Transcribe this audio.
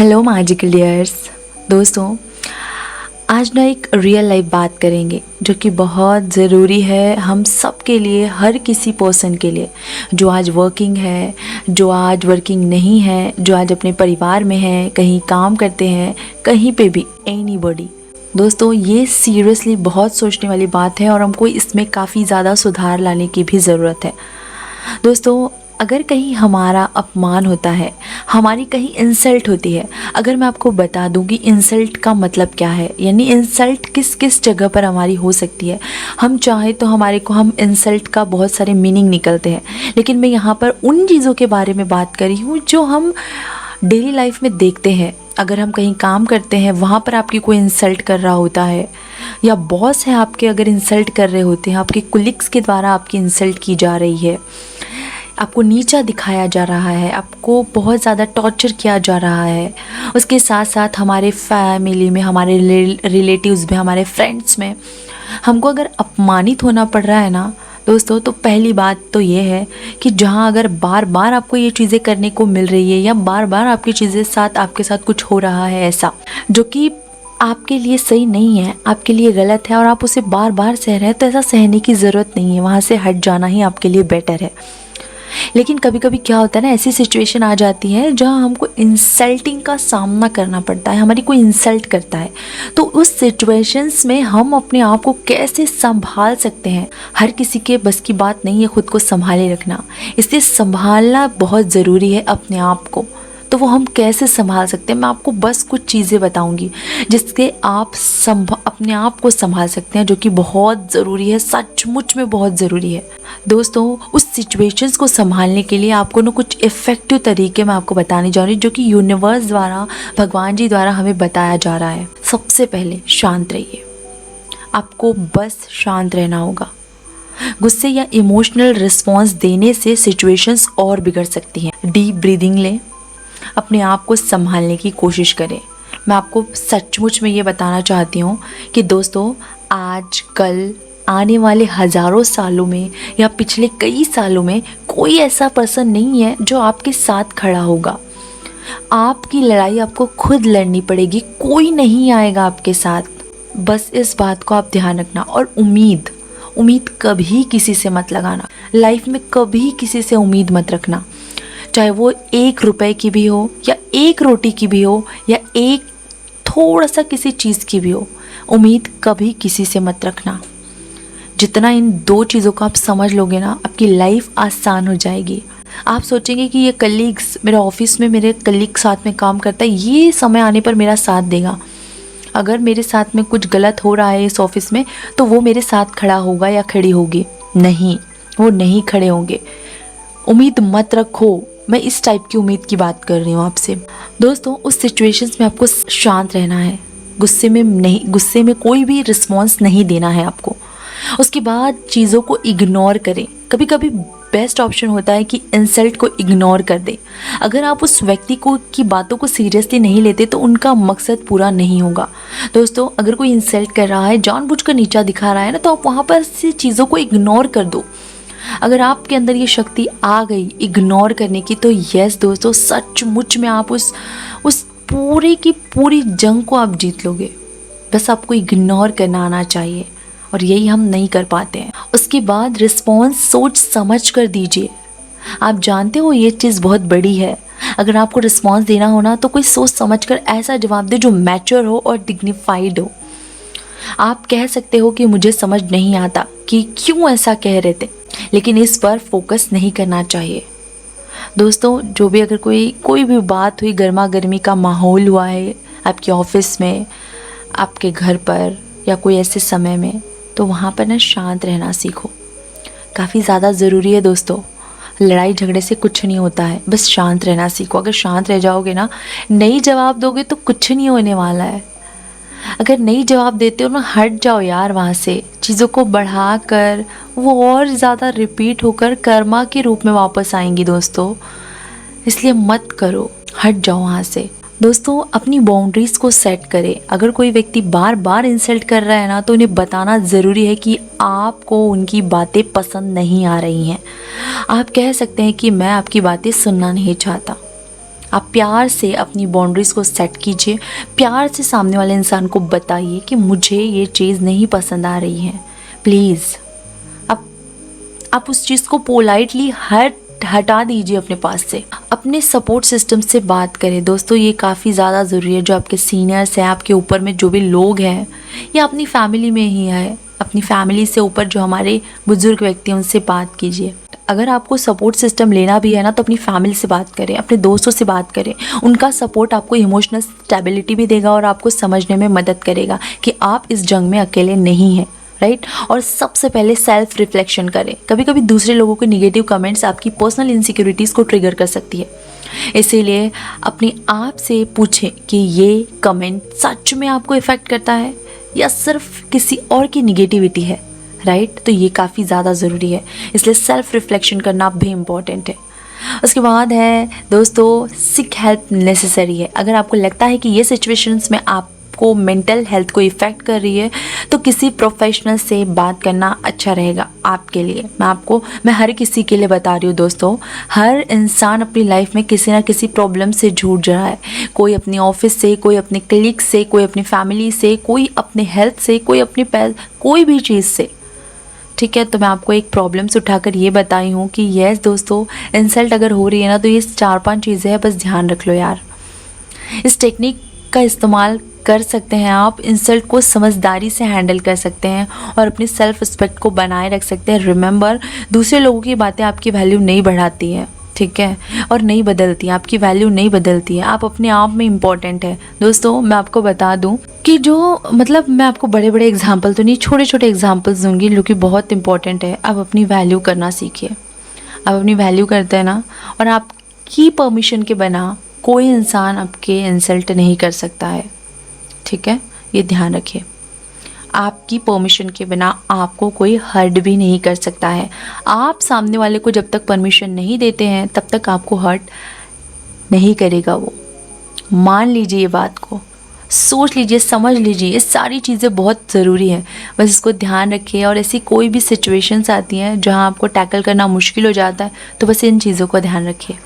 Hello magical dears. दोस्तों, आज ना एक रियल लाइफ बात करेंगे जो कि बहुत ज़रूरी है हम सब के लिए, हर किसी पर्सन के लिए जो आज वर्किंग है, जो आज वर्किंग नहीं है, जो आज अपने परिवार में है, कहीं काम करते हैं, कहीं पे भी, एनीबॉडी। दोस्तों, ये सीरियसली बहुत सोचने वाली बात है और हमको इसमें काफ़ी ज़्यादा सुधार लाने की भी ज़रूरत है। दोस्तों, अगर कहीं हमारा अपमान होता है, हमारी कहीं इंसल्ट होती है, अगर मैं आपको बता दूं कि इंसल्ट का मतलब क्या है, यानी इंसल्ट किस किस जगह पर हमारी हो सकती है। हम चाहे तो हम इंसल्ट का बहुत सारे मीनिंग निकलते हैं, लेकिन मैं यहाँ पर उन चीज़ों के बारे में बात कर रही हूँ जो हम डेली लाइफ में देखते हैं। अगर हम कहीं काम करते हैं, वहाँ पर आपकी कोई इंसल्ट कर रहा होता है, या बॉस है आपके अगर इंसल्ट कर रहे होते हैं, आपके कुलीग्स के द्वारा आपकी इंसल्ट की जा रही है, आपको नीचा दिखाया जा रहा है, आपको बहुत ज़्यादा टॉर्चर किया जा रहा है, उसके साथ साथ हमारे फैमिली में, हमारे रिलेटिव्स में, हमारे फ्रेंड्स में हमको अगर अपमानित होना पड़ रहा है ना दोस्तों, तो पहली बात तो ये है कि जहाँ अगर बार बार आपको ये चीज़ें करने को मिल रही है, या बार बार आपके साथ कुछ हो रहा है ऐसा जो कि आपके लिए सही नहीं है, आपके लिए गलत है, और आप उसे बार बार सह रहे हैं, तो ऐसा सहने की ज़रूरत नहीं है, वहाँ से हट जाना ही आपके लिए बेटर है। लेकिन कभी कभी क्या होता है ना, ऐसी सिचुएशन आ जाती है जहाँ हमको इंसल्टिंग का सामना करना पड़ता है, हमारी कोई इंसल्ट करता है, तो उस सिचुएशंस में हम अपने आप को कैसे संभाल सकते हैं। हर किसी के बस की बात नहीं है खुद को संभाले रखना, इसलिए संभालना बहुत ज़रूरी है अपने आप को। तो वो हम कैसे संभाल सकते हैं, मैं आपको बस कुछ चीज़ें बताऊंगी जिससे आप अपने आप को संभाल सकते हैं, जो कि बहुत ज़रूरी है, सचमुच में बहुत ज़रूरी है। दोस्तों, उस सिचुएशंस को संभालने के लिए आपको ना कुछ इफ़ेक्टिव तरीके मैं आपको बताने जा रही हूँ, जो कि यूनिवर्स द्वारा, भगवान जी द्वारा हमें बताया जा रहा है। सबसे पहले शांत रहिए, आपको बस शांत रहना होगा। गुस्से या इमोशनल रिस्पॉन्स देने से सिचुएशंस और बिगड़ सकती हैं। डीप ब्रीदिंग लें, अपने आप को संभालने की कोशिश करें। मैं आपको सचमुच में ये बताना चाहती हूँ कि दोस्तों, आज कल आने वाले हज़ारों सालों में या पिछले कई सालों में कोई ऐसा पर्सन नहीं है जो आपके साथ खड़ा होगा। आपकी लड़ाई आपको खुद लड़नी पड़ेगी, कोई नहीं आएगा आपके साथ। बस इस बात को आप ध्यान रखना। और उम्मीद कभी किसी से मत लगाना। लाइफ में कभी किसी से उम्मीद मत रखना, चाहे वो 1 रुपए की भी हो, या 1 रोटी की भी हो, या एक थोड़ा सा किसी चीज़ की भी हो। उम्मीद कभी किसी से मत रखना। जितना इन 2 चीज़ों को आप समझ लोगे ना, आपकी लाइफ आसान हो जाएगी। आप सोचेंगे कि ये कलीग्स, मेरे ऑफिस में मेरे कलीग साथ में काम करता है, ये समय आने पर मेरा साथ देगा। अगर मेरे साथ में कुछ गलत हो रहा है इस ऑफिस में, तो वो मेरे साथ खड़ा होगा या खड़ी होगी। नहीं, वो नहीं खड़े होंगे। उम्मीद मत रखो। मैं इस टाइप की उम्मीद की बात कर रही हूँ आपसे। दोस्तों, उस सिचुएशंस में आपको शांत रहना है। गुस्से में कोई भी रिस्पॉन्स नहीं देना है आपको। उसके बाद चीज़ों को इग्नोर करें। कभी कभी बेस्ट ऑप्शन होता है कि इंसल्ट को इग्नोर कर दें। अगर आप उस व्यक्ति की बातों को सीरियसली नहीं लेते, तो उनका मकसद पूरा नहीं होगा। दोस्तों, अगर कोई इंसल्ट कर रहा है, जानबूझकर नीचा दिखा रहा है ना, तो आप वहाँ पर से चीज़ों को इग्नोर कर दो। अगर आपके अंदर ये शक्ति आ गई इग्नोर करने की, तो यस दोस्तों, सचमुच में आप उस पूरी की पूरी जंग को आप जीत लोगे। बस आपको इग्नोर करना आना चाहिए, और यही हम नहीं कर पाते हैं। उसके बाद रिस्पॉन्स सोच समझ कर दीजिए। आप जानते हो ये चीज़ बहुत बड़ी है। अगर आपको रिस्पॉन्स देना हो ना, तो कोई सोच समझ कर ऐसा जवाब दे जो मैच्योर हो और डिग्निफाइड हो। आप कह सकते हो कि मुझे समझ नहीं आता कि क्यों ऐसा कह रहे थे, लेकिन इस पर फोकस नहीं करना चाहिए। दोस्तों, जो भी अगर कोई भी बात हुई, गर्मा गर्मी का माहौल हुआ है आपके ऑफिस में, आपके घर पर, या कोई ऐसे समय में, तो वहाँ पर ना शांत रहना सीखो। काफ़ी ज़्यादा ज़रूरी है दोस्तों। लड़ाई झगड़े से कुछ नहीं होता है, बस शांत रहना सीखो। अगर शांत रह जाओगे ना, नहीं जवाब दोगे तो कुछ नहीं होने वाला है। अगर नहीं जवाब देते हो ना, हट जाओ यार वहाँ से। चीज़ों को बढ़ा कर वो और ज़्यादा रिपीट होकर कर्मा के रूप में वापस आएंगी दोस्तों। इसलिए मत करो, हट जाओ वहाँ से। दोस्तों, अपनी बाउंड्रीज़ को सेट करें। अगर कोई व्यक्ति बार बार इंसल्ट कर रहा है ना, तो उन्हें बताना ज़रूरी है कि आपको उनकी बातें पसंद नहीं आ रही हैं। आप कह सकते हैं कि मैं आपकी बातें सुनना नहीं चाहता। आप प्यार से अपनी बाउंड्रीज़ को सेट कीजिए, प्यार से सामने वाले इंसान को बताइए कि मुझे ये चीज़ नहीं पसंद आ रही है, प्लीज़। आप उस चीज़ को पोलाइटली हटा दीजिए अपने पास से। अपने सपोर्ट सिस्टम से बात करें दोस्तों, ये काफ़ी ज़्यादा ज़रूरी है। जो आपके सीनियर्स हैं, आपके ऊपर में जो भी लोग हैं, या अपनी फैमिली में ही है, अपनी फैमिली से ऊपर जो हमारे बुजुर्ग व्यक्ति हैं, उनसे बात कीजिए। अगर आपको सपोर्ट सिस्टम लेना भी है ना, तो अपनी फैमिली से बात करें, अपने दोस्तों से बात करें। उनका सपोर्ट आपको इमोशनल स्टेबिलिटी भी देगा और आपको समझने में मदद करेगा कि आप इस जंग में अकेले नहीं हैं, राइट। और सबसे पहले सेल्फ रिफ्लेक्शन करें। कभी कभी दूसरे लोगों के निगेटिव कमेंट्स आपकी पर्सनल इनसिक्योरिटीज़ को ट्रिगर कर सकती है, इसीलिए अपने आप से पूछें कि ये कमेंट सच में आपको इफ़ेक्ट करता है या सिर्फ किसी और की निगेटिविटी है, राइट। तो ये काफ़ी ज़्यादा ज़रूरी है, इसलिए सेल्फ रिफ्लेक्शन करना भी इम्पॉर्टेंट है। उसके बाद है दोस्तों, सीक हेल्प नेसेसरी है। अगर आपको लगता है कि ये सिचुएशंस में आपको मेंटल हेल्थ को इफ़ेक्ट कर रही है, तो किसी प्रोफेशनल से बात करना अच्छा रहेगा आपके लिए। मैं हर किसी के लिए बता रही हूँ दोस्तों, हर इंसान अपनी लाइफ में किसी ना किसी प्रॉब्लम से जूझ रहा है। कोई अपनी ऑफिस से, कोई अपने कलीग से, कोई अपनी फैमिली से, कोई अपने हेल्थ से, कोई अपनी कोई भी चीज़ से, ठीक है। तो मैं आपको एक प्रॉब्लम्स उठाकर ये बताई हूँ कि यस दोस्तों, इंसल्ट अगर हो रही है ना, तो ये 4-5 चीज़ें हैं, बस ध्यान रख लो यार। इस टेक्निक का इस्तेमाल कर सकते हैं आप, इंसल्ट को समझदारी से हैंडल कर सकते हैं और अपनी सेल्फ रिस्पेक्ट को बनाए रख सकते हैं। रिमेंबर, दूसरे लोगों की बातें आपकी वैल्यू नहीं बढ़ाती हैं, ठीक है, और नहीं बदलती, आपकी वैल्यू नहीं बदलती है। आप अपने आप में इम्पॉर्टेंट है दोस्तों। मैं आपको बता दूं कि मैं आपको बड़े बड़े एग्जाम्पल तो नहीं, छोटे छोटे एग्जाम्पल्स दूंगी जो कि बहुत इंपॉर्टेंट है। आप अपनी वैल्यू करना सीखिए। आप अपनी वैल्यू करते हैं ना, और आपकी परमिशन के बिना कोई इंसान आपके इंसल्ट नहीं कर सकता है, ठीक है, ये ध्यान रखिए। आपकी परमिशन के बिना आपको कोई हर्ट भी नहीं कर सकता है। आप सामने वाले को जब तक परमिशन नहीं देते हैं, तब तक आपको हर्ट नहीं करेगा वो। मान लीजिए ये बात को, सोच लीजिए, समझ लीजिए, ये सारी चीज़ें बहुत ज़रूरी हैं। बस इसको ध्यान रखिए। और ऐसी कोई भी सिचुएशंस आती हैं जहां आपको टैकल करना मुश्किल हो जाता है, तो बस इन चीज़ों को ध्यान रखिए।